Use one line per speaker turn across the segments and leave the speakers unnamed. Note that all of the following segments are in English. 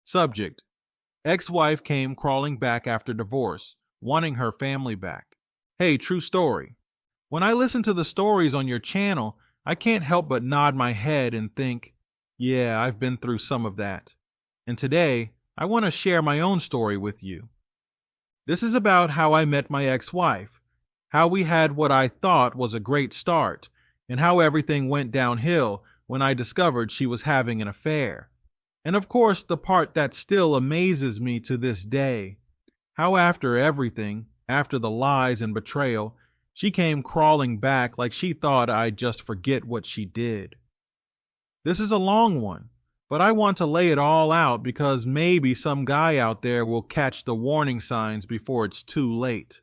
Subject: ex-wife came crawling back after divorce, wanting her family back. Hey, true story. When I listen to the stories on your channel, I can't help but nod my head and think, yeah, I've been through some of that. And today, I want to share my own story with you. This is about how I met my ex-wife, how we had what I thought was a great start, and how everything went downhill when I discovered she was having an affair. And of course, the part that still amazes me to this day, how after everything, after the lies and betrayal, she came crawling back like she thought I'd just forget what she did. This is a long one, but I want to lay it all out because maybe some guy out there will catch the warning signs before it's too late.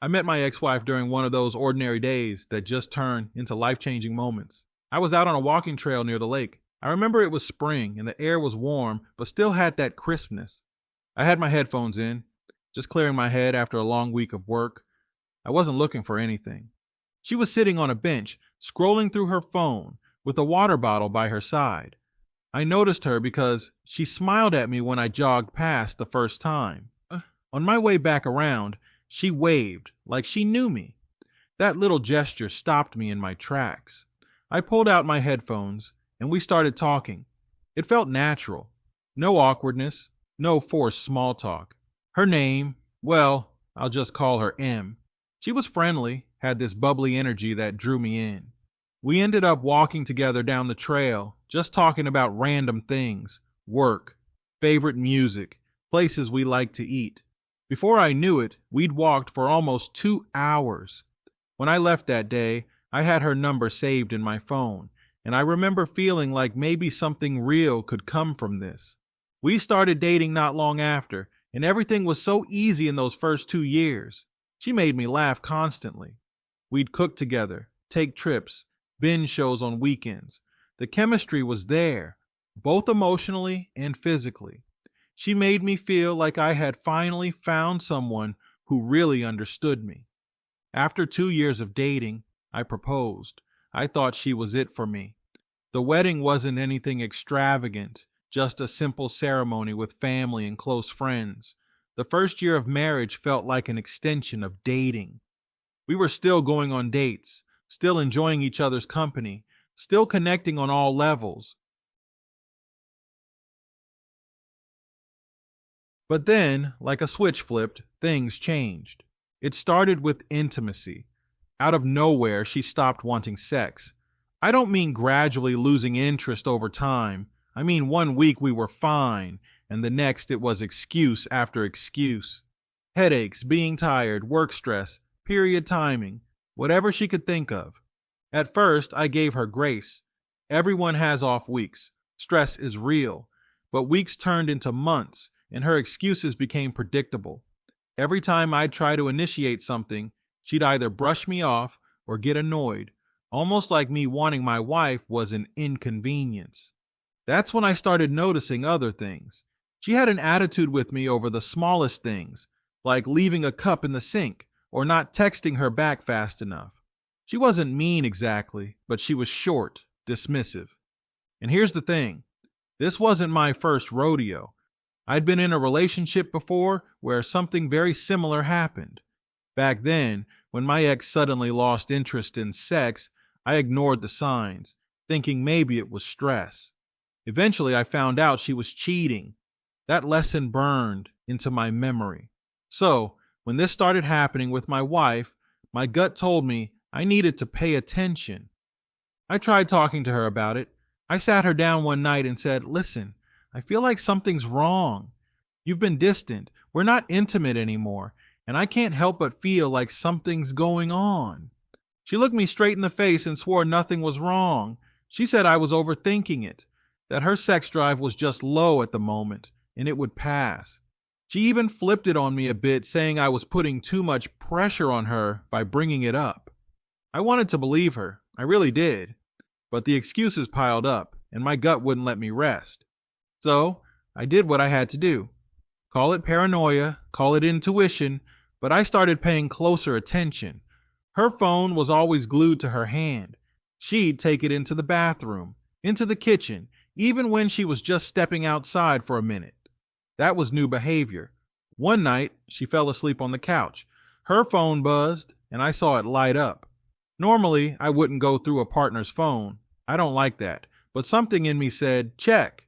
I met my ex-wife during one of those ordinary days that just turn into life-changing moments. I was out on a walking trail near the lake. I remember it was spring and the air was warm, but still had that crispness. I had my headphones in, just clearing my head after a long week of work. I wasn't looking for anything. She was sitting on a bench, scrolling through her phone, with a water bottle by her side. I noticed her because she smiled at me when I jogged past the first time. On my way back around, she waved like she knew me. That little gesture stopped me in my tracks. I pulled out my headphones and we started talking. It felt natural. No awkwardness, no forced small talk. Her name, well, I'll just call her M. She was friendly, had this bubbly energy that drew me in. We ended up walking together down the trail, just talking about random things, work, favorite music, places we like to eat. Before I knew it, we'd walked for almost 2 hours. When I left that day, I had her number saved in my phone, and I remember feeling like maybe something real could come from this. We started dating not long after, and everything was so easy in those first 2 years. She made me laugh constantly. We'd cook together, take trips, binge shows on weekends. The chemistry was there, both emotionally and physically. She made me feel like I had finally found someone who really understood me. After 2 years of dating, I proposed. I thought she was it for me. The wedding wasn't anything extravagant, just a simple ceremony with family and close friends. The first year of marriage felt like an extension of dating. We were still going on dates, still enjoying each other's company, still connecting on all levels. But then, like a switch flipped, things changed. It started with intimacy. Out of nowhere, she stopped wanting sex. I don't mean gradually losing interest over time. I mean 1 week we were fine, and the next it was excuse after excuse. Headaches, being tired, work stress, period timing, whatever she could think of. At first, I gave her grace. Everyone has off weeks. Stress is real. But weeks turned into months, and her excuses became predictable. Every time I'd try to initiate something, she'd either brush me off or get annoyed, almost like me wanting my wife was an inconvenience. That's when I started noticing other things. She had an attitude with me over the smallest things, like leaving a cup in the sink or not texting her back fast enough. She wasn't mean exactly, but she was short, dismissive. And here's the thing. This wasn't my first rodeo. I'd been in a relationship before where something very similar happened. Back then, when my ex suddenly lost interest in sex, I ignored the signs, thinking maybe it was stress. Eventually, I found out she was cheating. That lesson burned into my memory. So, when this started happening with my wife, my gut told me I needed to pay attention. I tried talking to her about it. I sat her down one night and said, "Listen, I feel like something's wrong. You've been distant. We're not intimate anymore, and I can't help but feel like something's going on." She looked me straight in the face and swore nothing was wrong. She said I was overthinking it, that her sex drive was just low at the moment, and it would pass. She even flipped it on me a bit, saying I was putting too much pressure on her by bringing it up. I wanted to believe her. I really did. But the excuses piled up, and my gut wouldn't let me rest. So, I did what I had to do. Call it paranoia, call it intuition, but I started paying closer attention. Her phone was always glued to her hand. She'd take it into the bathroom, into the kitchen, even when she was just stepping outside for a minute. That was new behavior. One night, she fell asleep on the couch. Her phone buzzed, and I saw it light up. Normally, I wouldn't go through a partner's phone. I don't like that. But something in me said, check.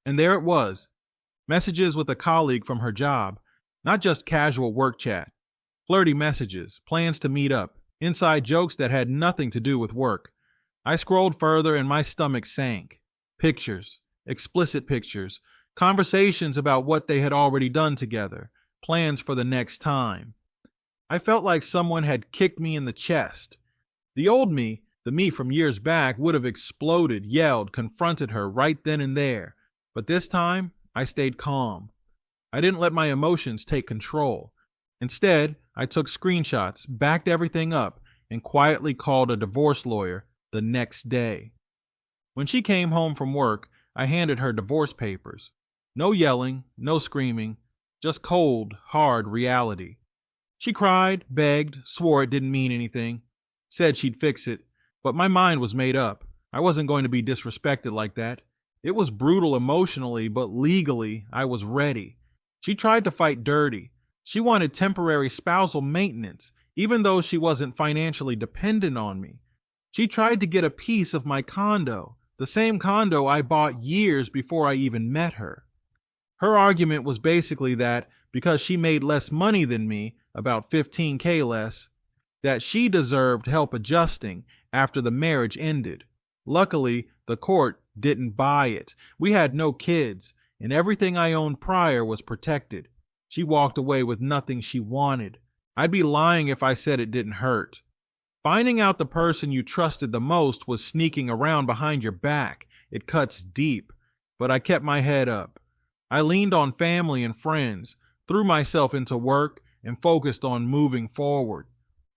And there it was. Messages with a colleague from her job. Not just casual work chat. Flirty messages, plans to meet up, inside jokes that had nothing to do with work. I scrolled further and my stomach sank. Pictures, explicit pictures, conversations about what they had already done together, plans for the next time. I felt like someone had kicked me in the chest. The old me, the me from years back, would have exploded, yelled, confronted her right then and there. But this time, I stayed calm. I didn't let my emotions take control. Instead, I took screenshots, backed everything up, and quietly called a divorce lawyer the next day. When she came home from work, I handed her divorce papers. No yelling, no screaming, just cold, hard reality. She cried, begged, swore it didn't mean anything, said she'd fix it, but my mind was made up. I wasn't going to be disrespected like that. It was brutal emotionally, but legally, I was ready. She tried to fight dirty. She wanted temporary spousal maintenance, even though she wasn't financially dependent on me. She tried to get a piece of my condo, the same condo I bought years before I even met her. Her argument was basically that because she made less money than me, about $15K less, that she deserved help adjusting after the marriage ended. Luckily, the court didn't buy it. We had no kids, and everything I owned prior was protected. She walked away with nothing she wanted. I'd be lying if I said it didn't hurt. Finding out the person you trusted the most was sneaking around behind your back, it cuts deep. But I kept my head up. I leaned on family and friends, threw myself into work, and focused on moving forward.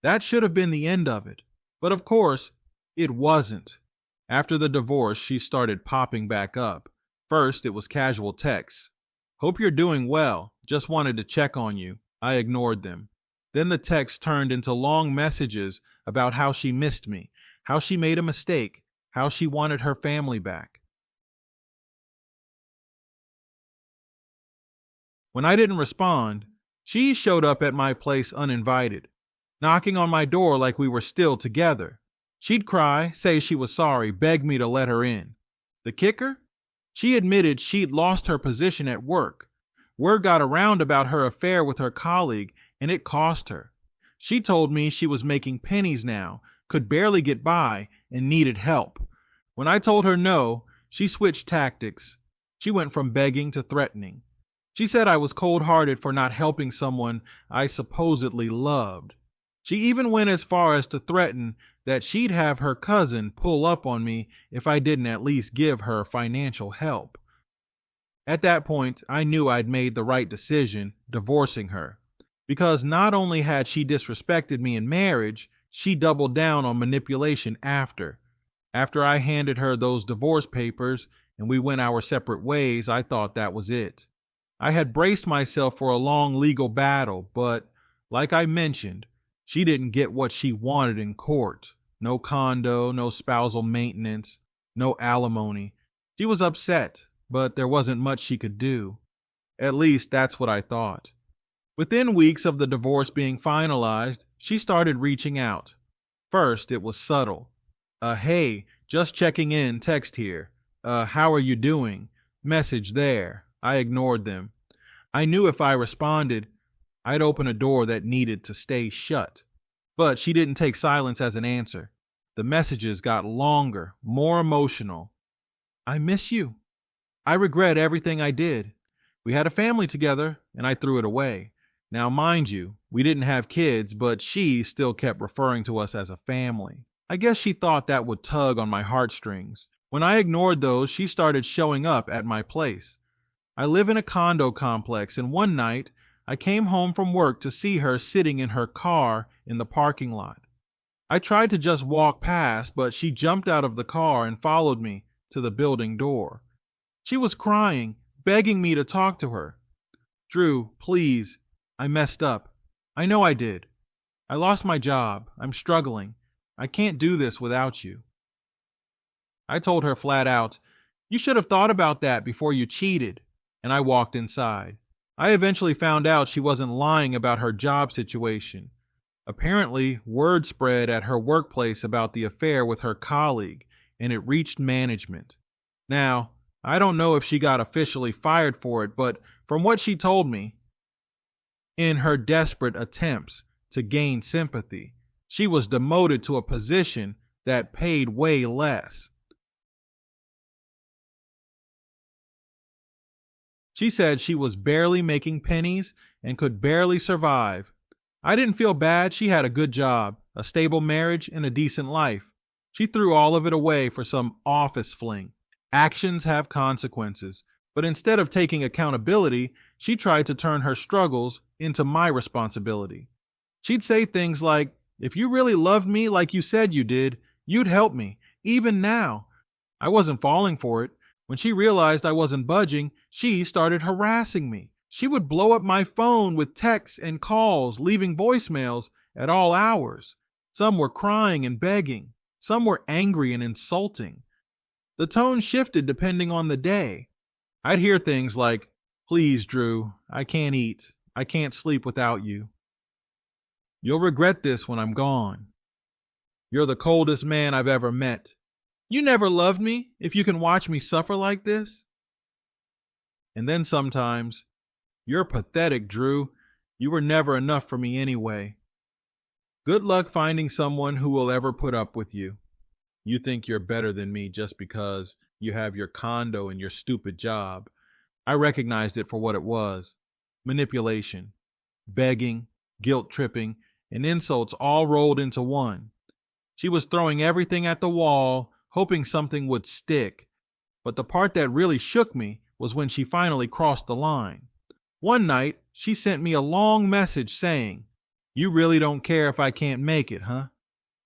That should have been the end of it. But of course, it wasn't. After the divorce, she started popping back up. First, it was casual texts. Hope you're doing well. Just wanted to check on you. I ignored them. Then the text turned into long messages about how she missed me, how she made a mistake, how she wanted her family back. When I didn't respond, she showed up at my place uninvited, knocking on my door like we were still together. She'd cry, say she was sorry, beg me to let her in. The kicker? She admitted she'd lost her position at work. Word got around about her affair with her colleague, and it cost her. She told me she was making pennies now, could barely get by, and needed help. When I told her no, she switched tactics. She went from begging to threatening. She said I was cold-hearted for not helping someone I supposedly loved. She even went as far as to threaten that she'd have her cousin pull up on me if I didn't at least give her financial help. At that point, I knew I'd made the right decision, divorcing her. Because not only had she disrespected me in marriage, she doubled down on manipulation after. After I handed her those divorce papers and we went our separate ways, I thought that was it. I had braced myself for a long legal battle, but, like I mentioned, she didn't get what she wanted in court. No condo, no spousal maintenance, no alimony. She was upset, but there wasn't much she could do. At least that's what I thought. Within weeks of the divorce being finalized, she started reaching out. First, it was subtle. Hey, just checking in, text here. How are you doing? Message there. I ignored them. I knew if I responded, I'd open a door that needed to stay shut. But she didn't take silence as an answer. The messages got longer, more emotional. I miss you. I regret everything I did. We had a family together, and I threw it away. Now, mind you, we didn't have kids, but she still kept referring to us as a family. I guess she thought that would tug on my heartstrings. When I ignored those, she started showing up at my place. I live in a condo complex, and one night, I came home from work to see her sitting in her car in the parking lot. I tried to just walk past, but she jumped out of the car and followed me to the building door. She was crying, begging me to talk to her. Drew, please. I messed up. I know I did. I lost my job. I'm struggling. I can't do this without you. I told her flat out, you should have thought about that before you cheated, and I walked inside. I eventually found out she wasn't lying about her job situation. Apparently, word spread at her workplace about the affair with her colleague, and it reached management. Now, I don't know if she got officially fired for it, but from what she told me, in her desperate attempts to gain sympathy, she was demoted to a position that paid way less. She said she was barely making pennies and could barely survive. I didn't feel bad. She had a good job, a stable marriage, and a decent life. She threw all of it away for some office fling. Actions have consequences, but instead of taking accountability, she tried to turn her struggles into my responsibility. She'd say things like, if you really loved me like you said you did, you'd help me, even now. I wasn't falling for it. When she realized I wasn't budging, she started harassing me. She would blow up my phone with texts and calls, leaving voicemails at all hours. Some were crying and begging. Some were angry and insulting. The tone shifted depending on the day. I'd hear things like, please, Drew, I can't eat. I can't sleep without you. You'll regret this when I'm gone. You're the coldest man I've ever met. You never loved me if you can watch me suffer like this. And then sometimes, you're pathetic, Drew. You were never enough for me anyway. Good luck finding someone who will ever put up with you. You think you're better than me just because you have your condo and your stupid job. I recognized it for what it was. Manipulation, begging, guilt-tripping, and insults all rolled into one. She was throwing everything at the wall, hoping something would stick. But the part that really shook me was when she finally crossed the line. One night, she sent me a long message saying, you really don't care if I can't make it, huh?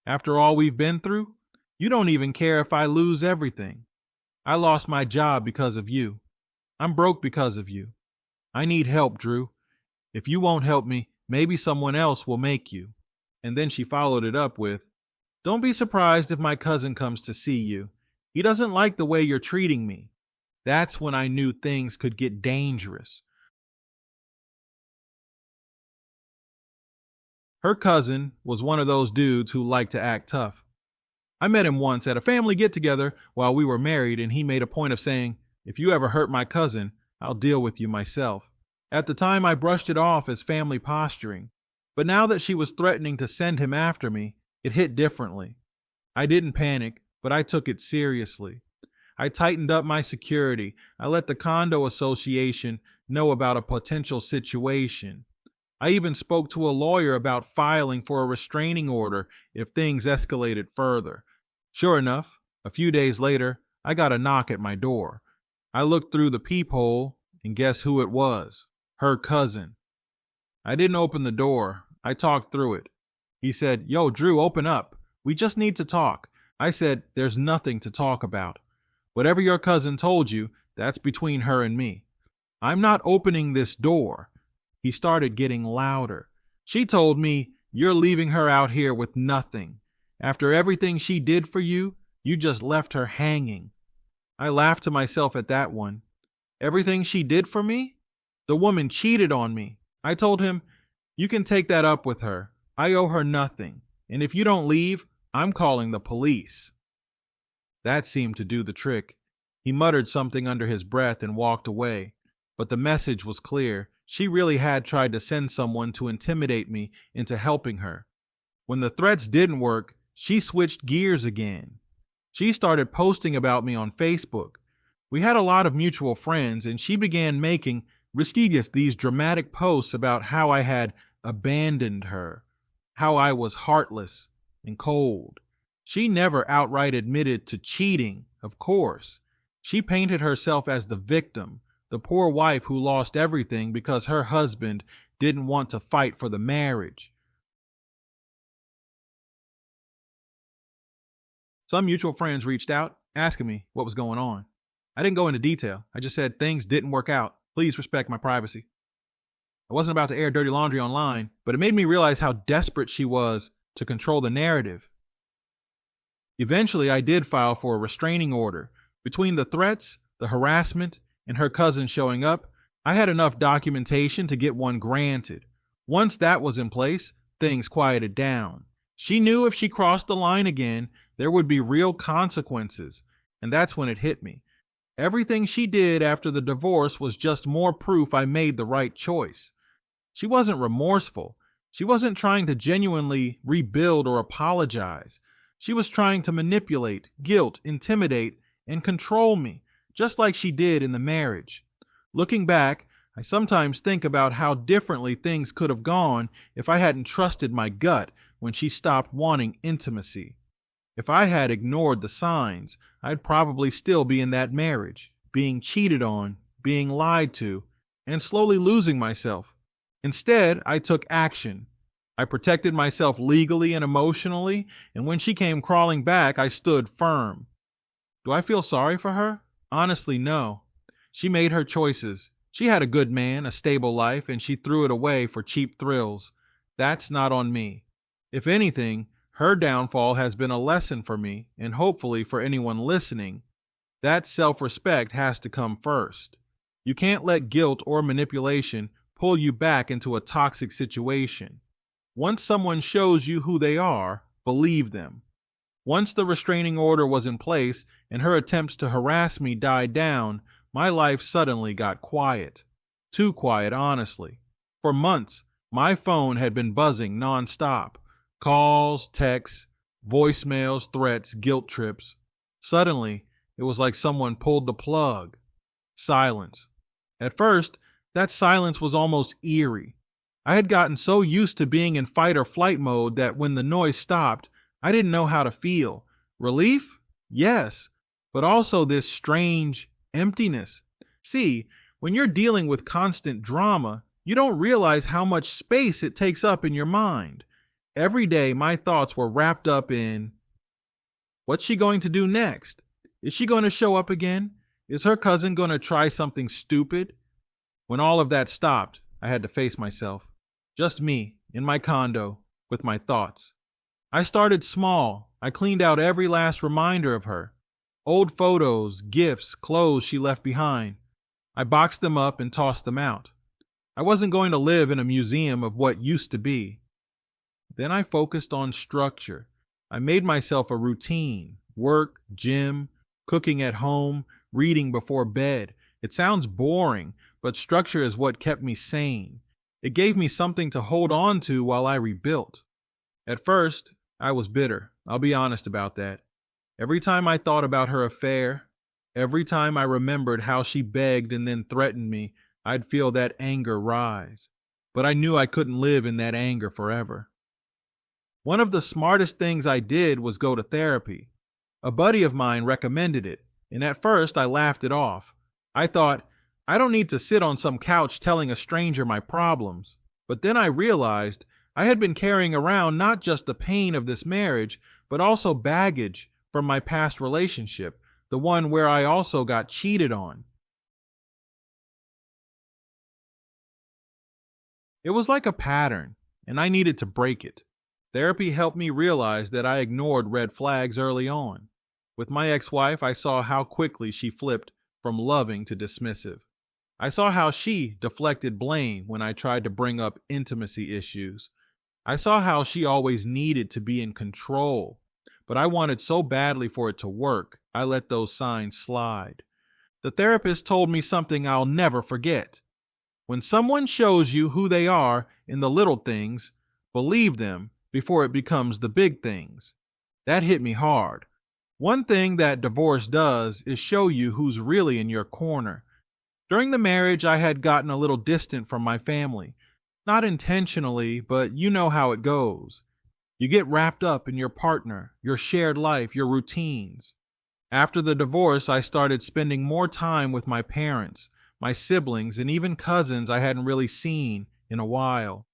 After all we've been through, you don't even care if I lose everything. I lost my job because of you. I'm broke because of you. I need help, Drew. If you won't help me, maybe someone else will make you. And then she followed it up with, don't be surprised if my cousin comes to see you. He doesn't like the way you're treating me. That's when I knew things could get dangerous. Her cousin was one of those dudes who liked to act tough. I met him once at a family get-together while we were married, and he made a point of saying, if you ever hurt my cousin, I'll deal with you myself. At the time, I brushed it off as family posturing, but now that she was threatening to send him after me, it hit differently. I didn't panic, but I took it seriously. I tightened up my security. I let the condo association know about a potential situation. I even spoke to a lawyer about filing for a restraining order if things escalated further. Sure enough, a few days later, I got a knock at my door. I looked through the peephole, and guess who it was? Her cousin. I didn't open the door. I talked through it. He said, yo, Drew, open up. We just need to talk. I said, there's nothing to talk about. Whatever your cousin told you, that's between her and me. I'm not opening this door. He started getting louder. She told me, you're leaving her out here with nothing. After everything she did for you, you just left her hanging. I laughed to myself at that one. Everything she did for me? The woman cheated on me. I told him, you can take that up with her. I owe her nothing. And if you don't leave, I'm calling the police. That seemed to do the trick. He muttered something under his breath and walked away. But the message was clear. She really had tried to send someone to intimidate me into helping her. When the threats didn't work, she switched gears again. She started posting about me on Facebook. We had a lot of mutual friends, and she began making these dramatic posts about how I had abandoned her, how I was heartless and cold. She never outright admitted to cheating, of course. She painted herself as the victim, the poor wife who lost everything because her husband didn't want to fight for the marriage. Some mutual friends reached out, asking me what was going on. I didn't go into detail. I just said things didn't work out. Please respect my privacy. I wasn't about to air dirty laundry online, but it made me realize how desperate she was to control the narrative. Eventually, I did file for a restraining order. Between the threats, the harassment, and her cousin showing up, I had enough documentation to get one granted. Once that was in place, things quieted down. She knew if she crossed the line again, there would be real consequences, and that's when it hit me. Everything she did after the divorce was just more proof I made the right choice. She wasn't remorseful. She wasn't trying to genuinely rebuild or apologize. She was trying to manipulate, guilt, intimidate, and control me, just like she did in the marriage. Looking back, I sometimes think about how differently things could have gone if I hadn't trusted my gut when she stopped wanting intimacy. If I had ignored the signs, I'd probably still be in that marriage, being cheated on, being lied to, and slowly losing myself. Instead, I took action. I protected myself legally and emotionally, and when she came crawling back, I stood firm. Do I feel sorry for her? Honestly, no. She made her choices. She had a good man, a stable life, and she threw it away for cheap thrills. That's not on me. If anything, her downfall has been a lesson for me, and hopefully for anyone listening. That self-respect has to come first. You can't let guilt or manipulation pull you back into a toxic situation. Once someone shows you who they are, believe them. Once the restraining order was in place and her attempts to harass me died down, my life suddenly got quiet. Too quiet, honestly. For months, my phone had been buzzing nonstop. Calls, texts, voicemails, threats, guilt trips. Suddenly, it was like someone pulled the plug. Silence. At first, that silence was almost eerie. I had gotten so used to being in fight or flight mode that when the noise stopped, I didn't know how to feel. Relief? Yes, but also this strange emptiness. See, when you're dealing with constant drama, you don't realize how much space it takes up in your mind. Every day, my thoughts were wrapped up in, what's she going to do next? Is she going to show up again? Is her cousin going to try something stupid? When all of that stopped, I had to face myself. Just me, in my condo, with my thoughts. I started small. I cleaned out every last reminder of her. Old photos, gifts, clothes she left behind. I boxed them up and tossed them out. I wasn't going to live in a museum of what used to be. Then I focused on structure. I made myself a routine. Work, gym, cooking at home, reading before bed. It sounds boring, but structure is what kept me sane. It gave me something to hold on to while I rebuilt. At first, I was bitter. I'll be honest about that. Every time I thought about her affair, every time I remembered how she begged and then threatened me, I'd feel that anger rise. But I knew I couldn't live in that anger forever. One of the smartest things I did was go to therapy. A buddy of mine recommended it, and at first I laughed it off. I thought, I don't need to sit on some couch telling a stranger my problems. But then I realized I had been carrying around not just the pain of this marriage, but also baggage from my past relationship, the one where I also got cheated on. It was like a pattern, and I needed to break it. Therapy helped me realize that I ignored red flags early on. With my ex-wife, I saw how quickly she flipped from loving to dismissive. I saw how she deflected blame when I tried to bring up intimacy issues. I saw how she always needed to be in control, but I wanted so badly for it to work, I let those signs slide. The therapist told me something I'll never forget. When someone shows you who they are in the little things, believe them before it becomes the big things. That hit me hard. One thing that divorce does is show you who's really in your corner. During the marriage, I had gotten a little distant from my family. Not intentionally, but you know how it goes. You get wrapped up in your partner, your shared life, your routines. After the divorce, I started spending more time with my parents, my siblings, and even cousins I hadn't really seen in a while.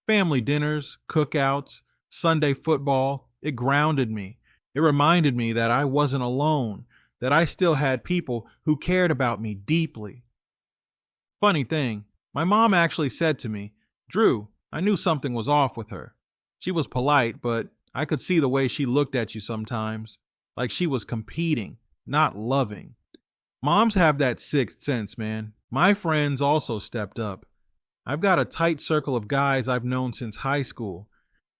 Family dinners, cookouts, Sunday football, it grounded me. It reminded me that I wasn't alone, that I still had people who cared about me deeply. Funny thing, my mom actually said to me, Drew, I knew something was off with her. She was polite, but I could see the way she looked at you sometimes. like she was competing, not loving. Moms have that sixth sense, man. My friends also stepped up. I've got a tight circle of guys I've known since high school.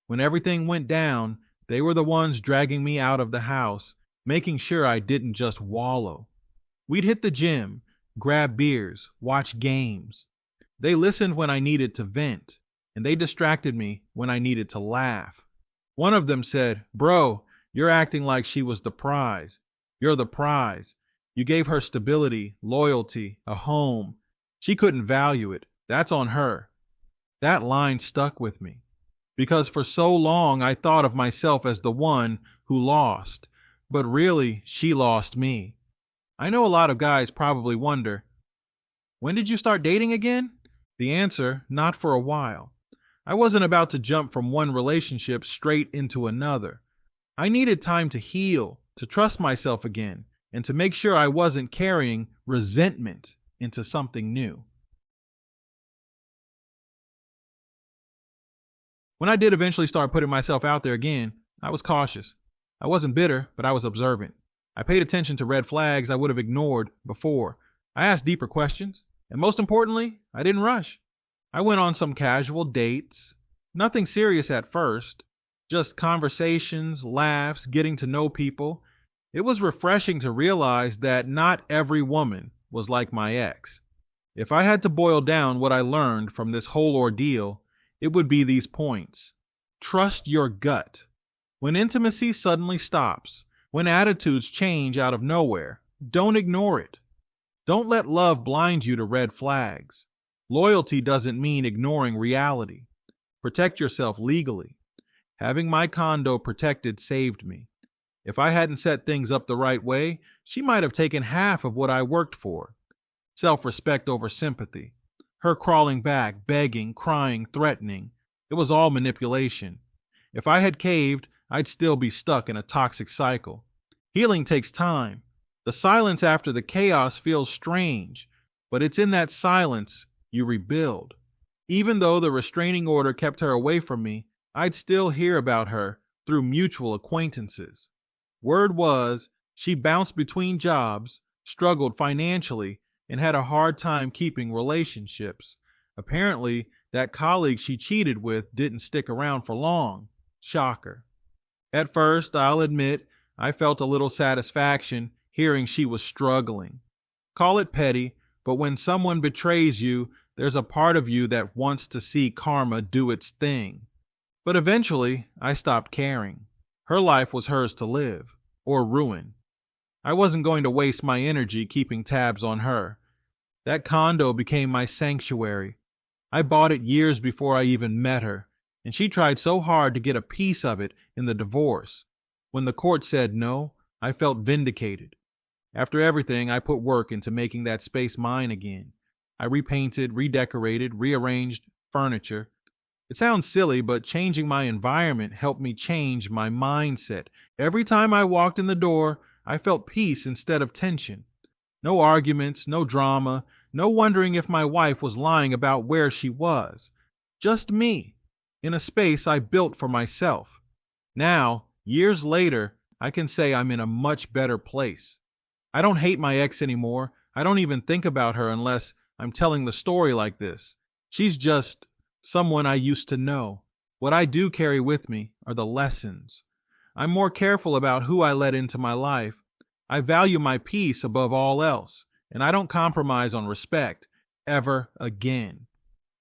When everything went down, they were the ones dragging me out of the house, making sure I didn't just wallow. We'd hit the gym, grab beers, watch games. They listened when I needed to vent, and they distracted me when I needed to laugh. One of them said, "Bro, you're acting like she was the prize. You're the prize. You gave her stability, loyalty, a home. She couldn't value it. That's on her." That line stuck with me because for so long I thought of myself as the one who lost, but really she lost me. I know a lot of guys probably wonder, when did you start dating again? The answer, not for a while. I wasn't about to jump from one relationship straight into another. I needed time to heal, to trust myself again, and to make sure I wasn't carrying resentment into something new. When I did eventually start putting myself out there again, I was cautious. I wasn't bitter, but I was observant. I paid attention to red flags I would have ignored before. I asked deeper questions, and most importantly, I didn't rush. I went on some casual dates, nothing serious at first, just conversations, laughs, getting to know people. It was refreshing to realize that not every woman was like my ex. If I had to boil down what I learned from this whole ordeal, it would be these points. Trust your gut. When intimacy suddenly stops, when attitudes change out of nowhere, don't ignore it. Don't let love blind you to red flags. Loyalty doesn't mean ignoring reality. Protect yourself legally. Having my condo protected saved me. If I hadn't set things up the right way, she might have taken half of what I worked for. Self-respect over sympathy. Her crawling back, begging, crying, threatening. It was all manipulation. If I had caved, I'd still be stuck in a toxic cycle. Healing takes time. The silence after the chaos feels strange, but it's in that silence you rebuild. Even though the restraining order kept her away from me, I'd still hear about her through mutual acquaintances. Word was, she bounced between jobs, struggled financially, and had a hard time keeping relationships. Apparently, that colleague she cheated with didn't stick around for long. Shocker. At first, I'll admit, I felt a little satisfaction hearing she was struggling. Call it petty, but when someone betrays you, there's a part of you that wants to see karma do its thing. But eventually, I stopped caring. Her life was hers to live, or ruin. I wasn't going to waste my energy keeping tabs on her. That condo became my sanctuary. I bought it years before I even met her, and she tried so hard to get a piece of it in the divorce. When the court said no, I felt vindicated. After everything, I put work into making that space mine again. I repainted, redecorated, rearranged furniture. It sounds silly, but changing my environment helped me change my mindset. Every time I walked in the door, I felt peace instead of tension. No arguments, no drama, no wondering if my wife was lying about where she was. Just me, in a space I built for myself. Now, years later, I can say I'm in a much better place. I don't hate my ex anymore. I don't even think about her unless I'm telling the story like this. She's just someone I used to know. What I do carry with me are the lessons. I'm more careful about who I let into my life. I value my peace above all else, and I don't compromise on respect ever again.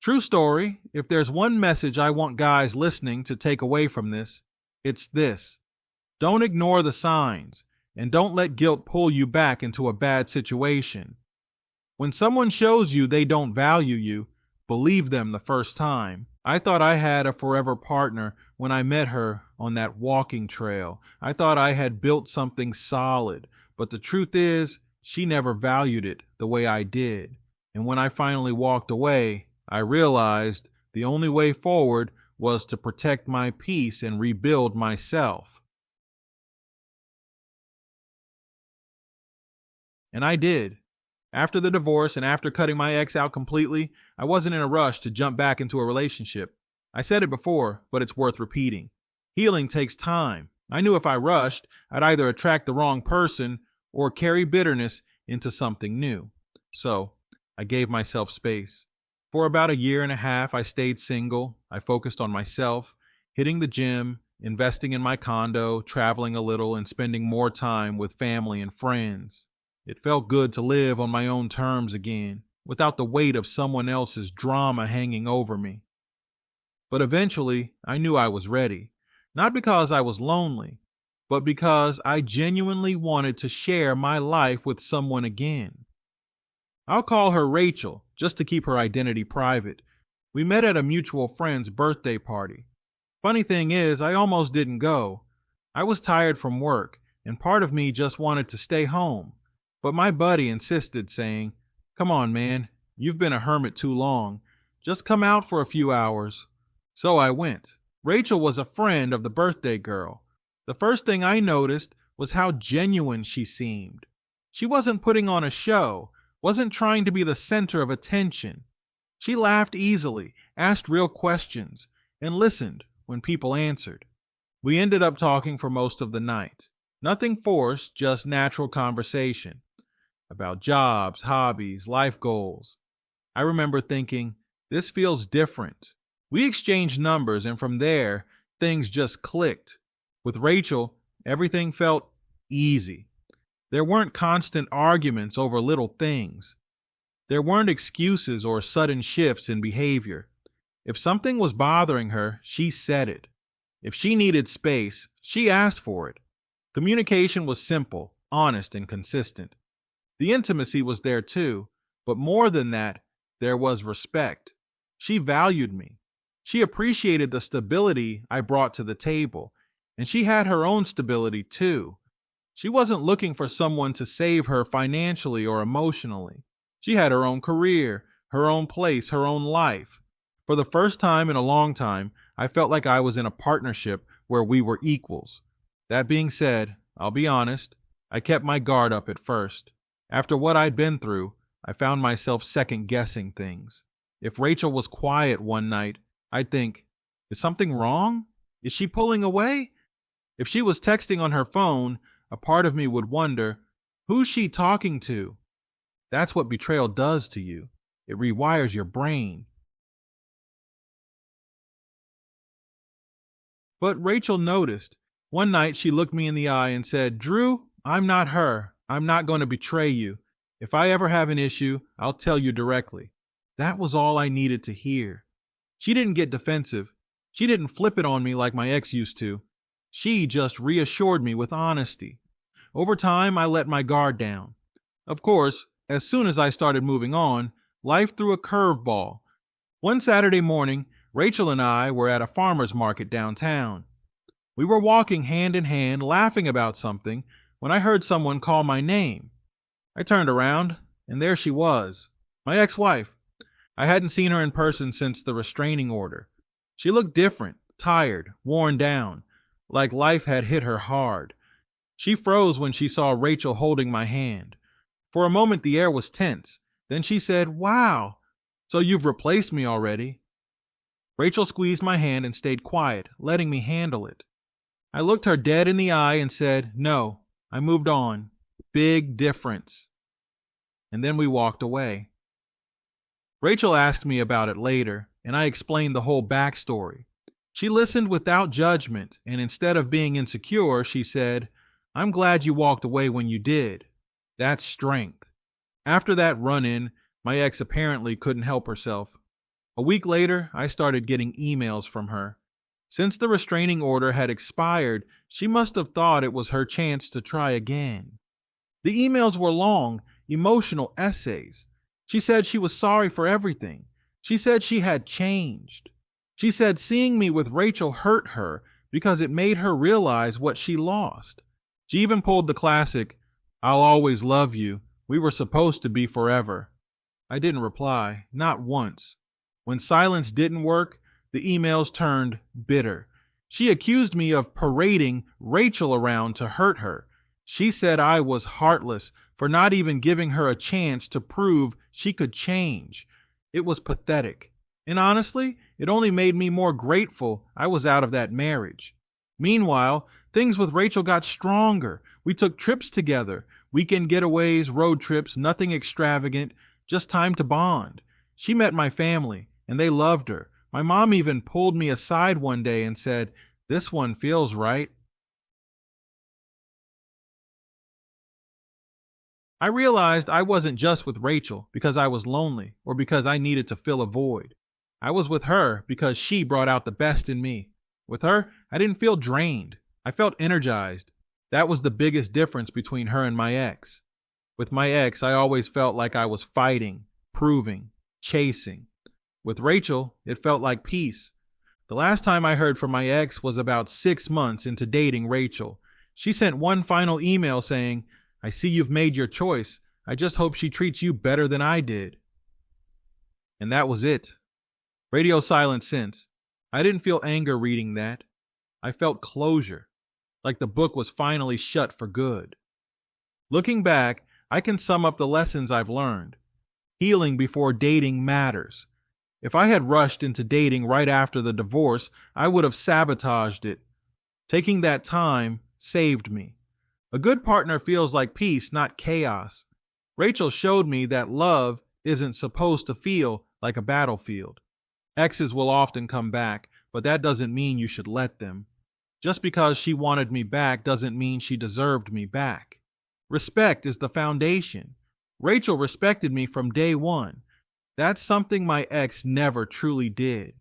True story, if there's one message I want guys listening to take away from this, it's this. Don't ignore the signs, and don't let guilt pull you back into a bad situation. When someone shows you they don't value you, believe them the first time. I thought I had a forever partner when I met her on that walking trail. I thought I had built something solid, but the truth is, she never valued it the way I did. And when I finally walked away, I realized the only way forward was to protect my peace and rebuild myself. And I did. After the divorce and after cutting my ex out completely, I wasn't in a rush to jump back into a relationship. I said it before, but it's worth repeating. Healing takes time, I knew if I rushed, I'd either attract the wrong person or carry bitterness into something new. So I gave myself space. For about a year and a half, I stayed single. I focused on myself, hitting the gym, investing in my condo, traveling a little, and spending more time with family and friends. It felt good to live on my own terms again, without the weight of someone else's drama hanging over me. But eventually, I knew I was ready, not because I was lonely, but because I genuinely wanted to share my life with someone again. I'll call her Rachel, just to keep her identity private. We met at a mutual friend's birthday party. Funny thing is, I almost didn't go. I was tired from work, and part of me just wanted to stay home. But my buddy insisted, saying, "Come on, man, you've been a hermit too long. Just come out for a few hours." So I went. Rachel was a friend of the birthday girl. The first thing I noticed was how genuine she seemed. She wasn't putting on a show, wasn't trying to be the center of attention. She laughed easily, asked real questions, and listened when people answered. We ended up talking for most of the night. Nothing forced, just natural conversation about jobs, hobbies, life goals. I remember thinking, this feels different. We exchanged numbers, and from there, things just clicked. With Rachel, everything felt easy. There weren't constant arguments over little things. There weren't excuses or sudden shifts in behavior. If something was bothering her, she said it. If she needed space, she asked for it. Communication was simple, honest, and consistent. The intimacy was there too, but more than that, there was respect. She valued me. She appreciated the stability I brought to the table, and she had her own stability too. She wasn't looking for someone to save her financially or emotionally. She had her own career, her own place, her own life. For the first time in a long time, I felt like I was in a partnership where we were equals. That being said, I'll be honest, I kept my guard up at first. After what I'd been through, I found myself second-guessing things. If Rachel was quiet one night, I'd think, is something wrong? Is she pulling away? If she was texting on her phone, a part of me would wonder, who's she talking to? That's what betrayal does to you. It rewires your brain. But Rachel noticed. One night she looked me in the eye and said, "Drew, I'm not her. I'm not going to betray you. If I ever have an issue, I'll tell you directly." That was all I needed to hear. She didn't get defensive. She didn't flip it on me like my ex used to. She just reassured me with honesty. Over time, I let my guard down. Of course, as soon as I started moving on, life threw a curveball. One Saturday morning, Rachel and I were at a farmer's market downtown. We were walking hand in hand, laughing about something, when I heard someone call my name. I turned around, and there she was, my ex-wife. I hadn't seen her in person since the restraining order. She looked different, tired, worn down, like life had hit her hard. She froze when she saw Rachel holding my hand. For a moment, the air was tense. Then she said, "Wow, so you've replaced me already." Rachel squeezed my hand and stayed quiet, letting me handle it. I looked her dead in the eye and said, "No, I moved on. Big difference." And then we walked away. Rachel asked me about it later, and I explained the whole backstory. She listened without judgment, and instead of being insecure, she said, "I'm glad you walked away when you did. That's strength." After that run-in, my ex apparently couldn't help herself. A week later, I started getting emails from her. Since the restraining order had expired, she must have thought it was her chance to try again. The emails were long, emotional essays. She said she was sorry for everything. She said she had changed. She said seeing me with Rachel hurt her because it made her realize what she lost. She even pulled the classic, "I'll always love you. We were supposed to be forever." I didn't reply, not once. When silence didn't work, the emails turned bitter. She accused me of parading Rachel around to hurt her. She said I was heartless for not even giving her a chance to prove she could change. It was pathetic. And honestly, it only made me more grateful I was out of that marriage. Meanwhile, Things with Rachel got stronger. We took trips together, weekend getaways, road trips, nothing extravagant, just time to bond. She met my family, and they loved her. My mom even pulled me aside one day and said, "This one feels right." I realized I wasn't just with Rachel because I was lonely or because I needed to fill a void. I was with her because she brought out the best in me. With her, I didn't feel drained. I felt energized. That was the biggest difference between her and my ex. With my ex, I always felt like I was fighting, proving, chasing. With Rachel, it felt like peace. The last time I heard from my ex was about 6 months into dating Rachel. She sent one final email saying, "I see you've made your choice. I just hope she treats you better than I did." And that was it. Radio silence since. I didn't feel anger reading that. I felt closure, like the book was finally shut for good. Looking back, I can sum up the lessons I've learned. Healing before dating matters. If I had rushed into dating right after the divorce, I would have sabotaged it. Taking that time saved me. A good partner feels like peace, not chaos. Rachel showed me that love isn't supposed to feel like a battlefield. Exes will often come back, but that doesn't mean you should let them. Just because she wanted me back doesn't mean she deserved me back. Respect is the foundation. Rachel respected me from day one. That's something my ex never truly did.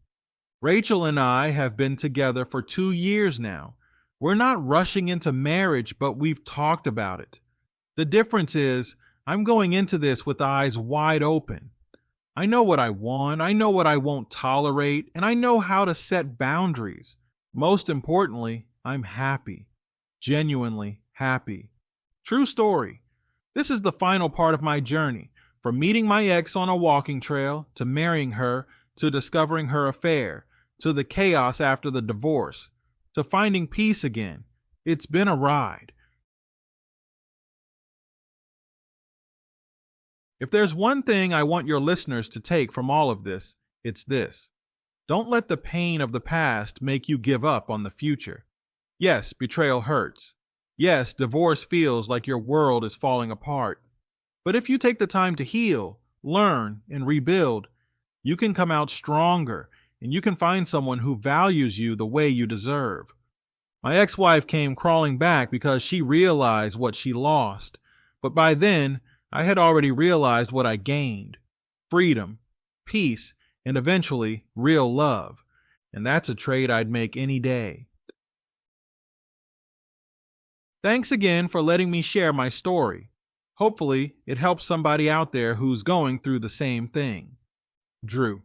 Rachel and I have been together for 2 years now. We're not rushing into marriage, but we've talked about it. The difference is, I'm going into this with eyes wide open. I know what I want, I know what I won't tolerate, and I know how to set boundaries. Most importantly, I'm happy. Genuinely happy. True story. This is the final part of my journey, from meeting my ex on a walking trail, to marrying her, to discovering her affair, to the chaos after the divorce, to finding peace again. It's been a ride. If there's one thing I want your listeners to take from all of this, it's this. Don't let the pain of the past make you give up on the future. Yes, betrayal hurts. Yes, divorce feels like your world is falling apart. But if you take the time to heal, learn, and rebuild, you can come out stronger, and you can find someone who values you the way you deserve. My ex-wife came crawling back because she realized what she lost. But by then, I had already realized what I gained. Freedom, peace, and eventually, real love. And that's a trade I'd make any day. Thanks again for letting me share my story. Hopefully, it helps somebody out there who's going through the same thing. Drew.